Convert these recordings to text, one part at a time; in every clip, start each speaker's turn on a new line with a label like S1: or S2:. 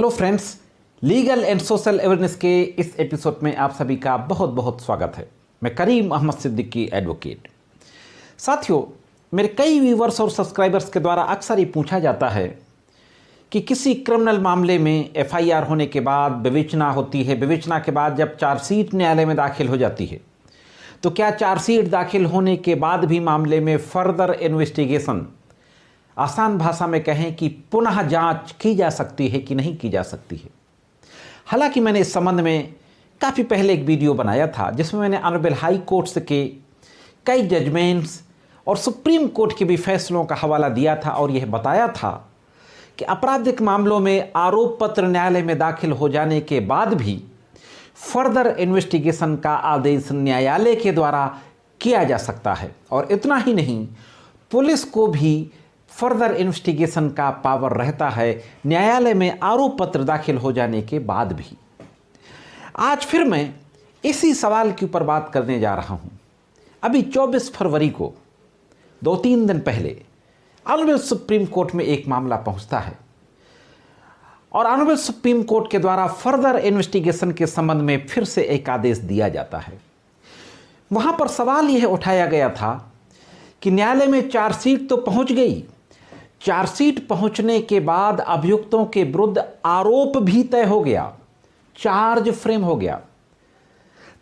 S1: Hello friends, legal and social awareness के इस episode में आप सभी का बहुत बहुत स्वागत है। मैं करीम अहमद सिद्दीकी एडवोकेट। साथियों, मेरे कई व्यूवर्स और सब्सक्राइबर्स के द्वारा अक्सर ये पूछा जाता है कि किसी क्रिमिनल मामले में एफआईआर होने के बाद विवेचना होती है, विवेचना के बाद जब चार्जशीट न्यायालय में दाखिल हो जाती है तो क्या चार्जशीट दाखिल होने के बाद भी मामले में फर्दर इन्वेस्टिगेशन, आसान भाषा में कहें कि पुनः जांच की जा सकती है कि नहीं की जा सकती है। हालांकि मैंने इस संबंध में काफ़ी पहले एक वीडियो बनाया था जिसमें मैंने ऑनरेबल हाई कोर्ट्स के कई जजमेंट्स और सुप्रीम कोर्ट के भी फैसलों का हवाला दिया था और यह बताया था कि आपराधिक मामलों में आरोप पत्र न्यायालय में दाखिल हो जाने के बाद भी फर्दर इन्वेस्टिगेशन का आदेश न्यायालय के द्वारा किया जा सकता है। और इतना ही नहीं, पुलिस को भी फर्दर इन्वेस्टिगेशन का पावर रहता है न्यायालय में आरोप पत्र दाखिल हो जाने के बाद भी। आज फिर मैं इसी सवाल के ऊपर बात करने जा रहा हूं। अभी 24 फरवरी को 2-3 दिन पहले ऑनरेबल सुप्रीम कोर्ट में एक मामला पहुंचता है और ऑनरेबल सुप्रीम कोर्ट के द्वारा फर्दर इन्वेस्टिगेशन के संबंध में फिर से एक आदेश दिया जाता है। वहां पर सवाल यह उठाया गया था कि न्यायालय में चार्जशीट तो पहुंच गई, चार्जशीट पहुंचने के बाद अभियुक्तों के विरुद्ध आरोप भी तय हो गया, चार्ज फ्रेम हो गया।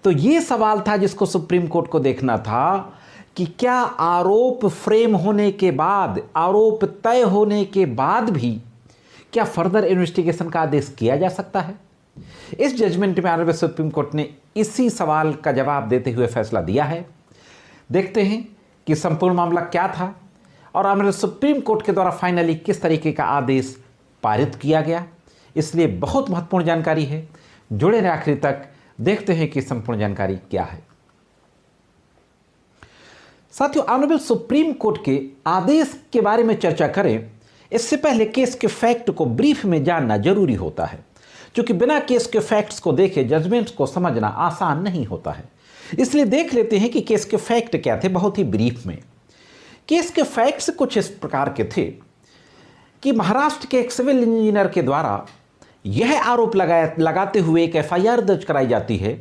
S1: तो यह सवाल था जिसको सुप्रीम कोर्ट को देखना था कि क्या आरोप फ्रेम होने के बाद, आरोप तय होने के बाद भी क्या फर्दर इन्वेस्टिगेशन का आदेश किया जा सकता है। इस जजमेंट में ऑनरेबल सुप्रीम कोर्ट ने इसी सवाल का जवाब देते हुए फैसला दिया है। देखते हैं कि संपूर्ण मामला क्या था और ऑनरेबल सुप्रीम कोर्ट के द्वारा फाइनली किस तरीके का आदेश पारित किया गया। इसलिए बहुत महत्वपूर्ण जानकारी है, जुड़े रहे आखिरी तक, देखते हैं कि संपूर्ण जानकारी क्या है। साथियों, ऑनरेबल सुप्रीम कोर्ट के आदेश के बारे में चर्चा करें इससे पहले केस के फैक्ट को ब्रीफ में जानना जरूरी होता है, क्योंकि बिना केस के फैक्ट्स को देखे जजमेंट्स को समझना आसान नहीं होता है। इसलिए देख लेते हैं कि केस के फैक्ट क्या थे बहुत ही ब्रीफ में। केस के फैक्ट्स कुछ इस प्रकार के थे कि महाराष्ट्र के एक सिविल इंजीनियर के द्वारा यह आरोप लगाते हुए एक एफआईआर दर्ज कराई जाती है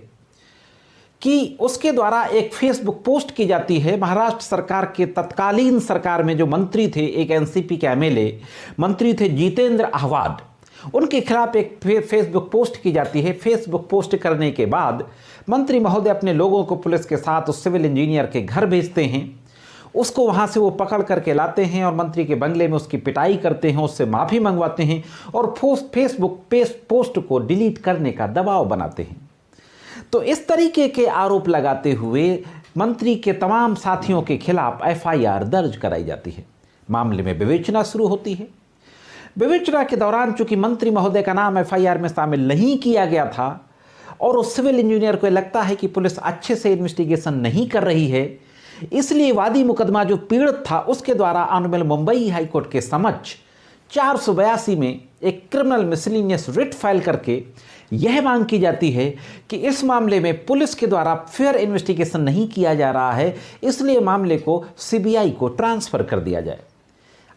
S1: कि उसके द्वारा एक फेसबुक पोस्ट की जाती है। महाराष्ट्र सरकार के तत्कालीन सरकार में जो मंत्री थे, एक एनसीपी के एमएलए मंत्री थे जितेंद्र आह्वाड, उनके खिलाफ एक फेसबुक पोस्ट की जाती है। फेसबुक पोस्ट करने के बाद मंत्री महोदय अपने लोगों को पुलिस के साथ उस सिविल इंजीनियर के घर भेजते हैं। उसको वहाँ से वो पकड़ करके लाते हैं और मंत्री के बंगले में उसकी पिटाई करते हैं, उससे माफ़ी मंगवाते हैं और फेसबुक पोस्ट को डिलीट करने का दबाव बनाते हैं। तो इस तरीके के आरोप लगाते हुए मंत्री के तमाम साथियों के खिलाफ एफआईआर दर्ज कराई जाती है। मामले में विवेचना शुरू होती है। विवेचना के दौरान चूंकि मंत्री महोदय का नाम एफआईआर में शामिल नहीं किया गया था और उस सिविल इंजीनियर को लगता है कि पुलिस अच्छे से इन्वेस्टिगेशन नहीं कर रही है, इसलिए वादी मुकदमा जो पीड़ित था उसके द्वारा ऑनरेबल मुंबई हाई कोर्ट के समक्ष 482 में एक क्रिमिनल मिसलिनियस रिट फाइल करके यह मांग की जाती है कि इस मामले में पुलिस के द्वारा फेयर इन्वेस्टिगेशन नहीं किया जा रहा है, इसलिए मामले को सीबीआई को ट्रांसफर कर दिया जाए।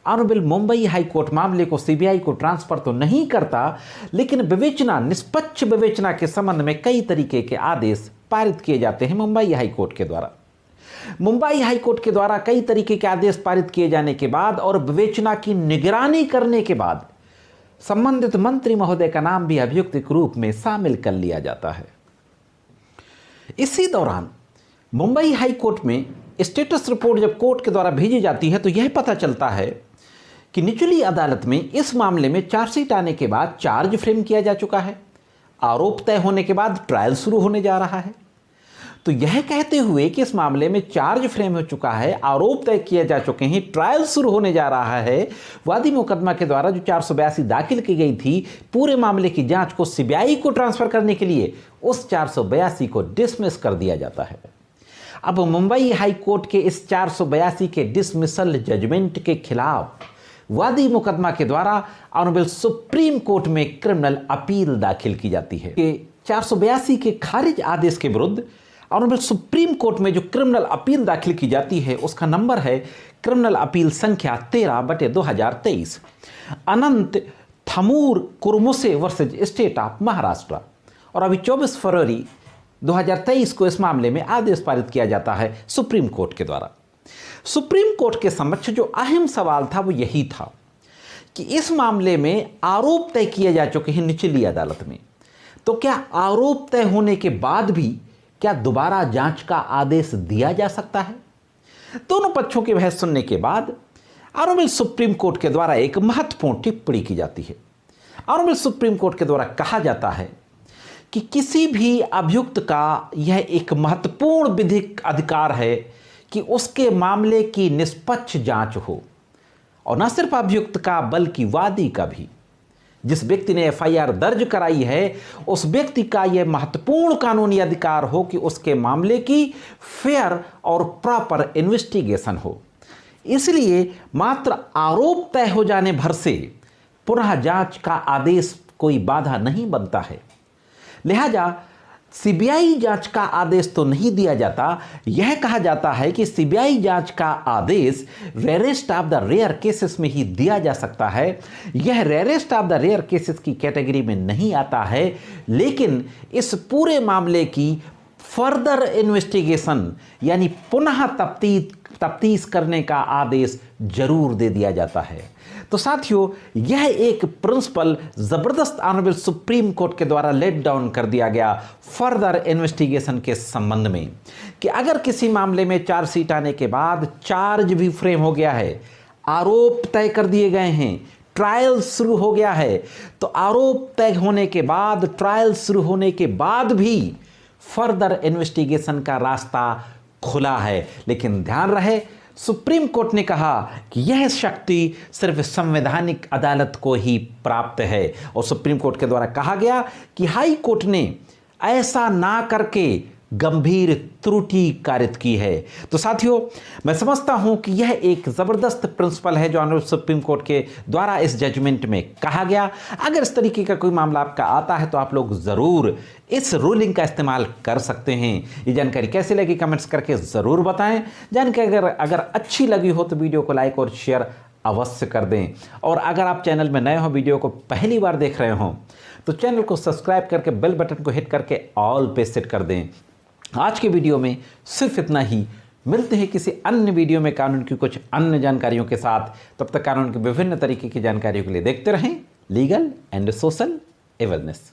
S1: ऑनरेबल मुंबई हाई कोर्ट मामले को सीबीआई को ट्रांसफर तो नहीं करता, लेकिन विवेचना, निष्पक्ष विवेचना के संबंध में कई तरीके के आदेश पारित किए जाते हैं मुंबई हाई कोर्ट के द्वारा। मुंबई हाई कोर्ट के द्वारा कई तरीके के आदेश पारित किए जाने के बाद और विवेचना की निगरानी करने के बाद संबंधित मंत्री महोदय का नाम भी अभियुक्त के रूप में शामिल कर लिया जाता है। इसी दौरान मुंबई हाई कोर्ट में स्टेटस रिपोर्ट जब कोर्ट के द्वारा भेजी जाती है तो यह पता चलता है कि निचली अदालत में इस मामले में चार्जशीट आने के बाद चार्ज फ्रेम किया जा चुका है, आरोप तय होने के बाद ट्रायल शुरू होने जा रहा है। तो यह कहते हुए कि इस मामले में चार्ज फ्रेम हो चुका है, आरोप तय किए जा चुके हैं, ट्रायल शुरू होने जा रहा है, वादी मुकदमा के द्वारा जो 482 दाखिल की गई थी पूरे मामले की जांच को सीबीआई को ट्रांसफर करने के लिए उस 482 को डिसमिस कर दिया जाता है। अब मुंबई हाई कोर्ट के इस 482 के डिसमिसल जजमेंट के खिलाफ वादी मुकदमा के द्वारा ऑनरेबल सुप्रीम कोर्ट में क्रिमिनल अपील दाखिल की जाती है। 482 के खारिज आदेश के विरुद्ध ऑनरेबल सुप्रीम कोर्ट में जो क्रिमिनल अपील दाखिल की जाती है उसका नंबर है क्रिमिनल अपील संख्या 13/2023 अनंत थमूर कुरमुसे वर्सेज स्टेट ऑफ महाराष्ट्र। और अभी 24 फरवरी 2023 को इस मामले में आदेश पारित किया जाता है सुप्रीम कोर्ट के द्वारा। सुप्रीम कोर्ट के समक्ष जो अहम सवाल था वो यही था कि इस मामले में आरोप तय किए जा चुके हैं निचली अदालत में, तो क्या आरोप तय होने के बाद भी क्या दोबारा जांच का आदेश दिया जा सकता है? दोनों पक्षों की बहस सुनने के बाद ऑनरेबल सुप्रीम कोर्ट के द्वारा एक महत्वपूर्ण टिप्पणी की जाती है। ऑनरेबल सुप्रीम कोर्ट के द्वारा कहा जाता है कि किसी भी अभियुक्त का यह एक महत्वपूर्ण विधिक अधिकार है कि उसके मामले की निष्पक्ष जांच हो, और न सिर्फ अभियुक्त का बल्कि वादी का भी। जिस व्यक्ति ने एफआईआर दर्ज कराई है उस व्यक्ति का यह महत्वपूर्ण कानूनी अधिकार हो कि उसके मामले की फेयर और प्रॉपर इन्वेस्टिगेशन हो। इसलिए मात्र आरोप तय हो जाने भर से पुनः जांच का आदेश कोई बाधा नहीं बनता है। लिहाजा सीबीआई जांच का आदेश तो नहीं दिया जाता। यह कहा जाता है कि सीबीआई जांच का आदेश rarest of the rare cases में ही दिया जा सकता है। यह rarest of the rare cases की कैटेगरी में नहीं आता है, लेकिन इस पूरे मामले की फर्दर इन्वेस्टिगेशन यानी पुनः तफ्तीश करने का आदेश जरूर दे दिया जाता है। तो साथियों, यह एक प्रिंसिपल जबरदस्त ऑनरेबल सुप्रीम कोर्ट के द्वारा लेट डाउन कर दिया गया फर्दर इन्वेस्टिगेशन के संबंध में कि अगर किसी मामले में चार्जशीट आने के बाद चार्ज भी फ्रेम हो गया है, आरोप तय कर दिए गए हैं, ट्रायल शुरू हो गया है, तो आरोप तय होने के बाद, ट्रायल शुरू होने के बाद भी फर्दर इन्वेस्टिगेशन का रास्ता खुला है। लेकिन ध्यान रहे, सुप्रीम कोर्ट ने कहा कि यह शक्ति सिर्फ संवैधानिक अदालत को ही प्राप्त है, और सुप्रीम कोर्ट के द्वारा कहा गया कि हाई कोर्ट ने ऐसा ना करके गंभीर त्रुटि कारित की है। तो साथियों, मैं समझता हूं कि यह एक ज़बरदस्त प्रिंसिपल है जो ऑनरेबल सुप्रीम कोर्ट के द्वारा इस जजमेंट में कहा गया। अगर इस तरीके का कोई मामला आपका आता है तो आप लोग ज़रूर इस रूलिंग का इस्तेमाल कर सकते हैं। ये जानकारी कैसी लगी कमेंट्स करके ज़रूर बताएं। जानकारी अगर अच्छी लगी हो तो वीडियो को लाइक और शेयर अवश्य कर दें, और अगर आप चैनल में नए हो, वीडियो को पहली बार देख रहे हो, तो चैनल को सब्सक्राइब करके बेल बटन को हिट करके ऑल पे सेट कर दें। आज के वीडियो में सिर्फ इतना ही। मिलते हैं किसी अन्य वीडियो में कानून की कुछ अन्य जानकारियों के साथ। तब तक कानून की विभिन्न तरीके की जानकारियों के लिए देखते रहें लीगल एंड सोशल अवेयरनेस।